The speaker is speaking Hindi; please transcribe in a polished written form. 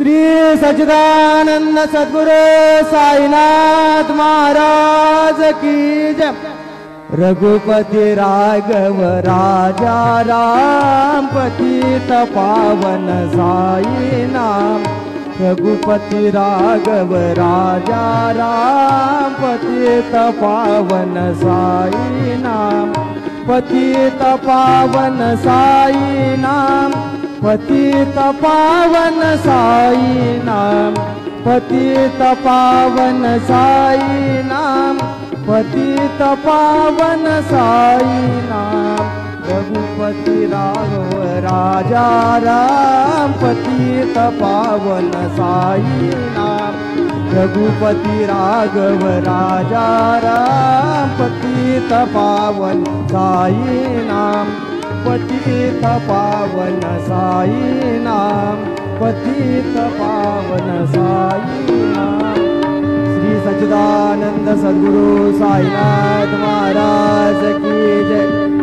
श्री सच्चिदानंद सद्गुरु साईनाथ महाराज की जय। रघुपति राघव राजा राम पतित पावन साई नाम। रघुपति राघव राजा राम पतित पावन साई नाम। पतित पावन साई नाम। पतित पावन साई नाम। पतित पावन साई नाम। पतित पावन साई नाम। रघुपति राघव राजा राम पतित पावन साई नाम। रघुपति राघव राजा राम पतित पावन साई नाम। पतित पावन साई नाम। पतित पावन साई नाम। श्री सच्चिदानंद सद्गुरु साईनाथ महाराज की जय।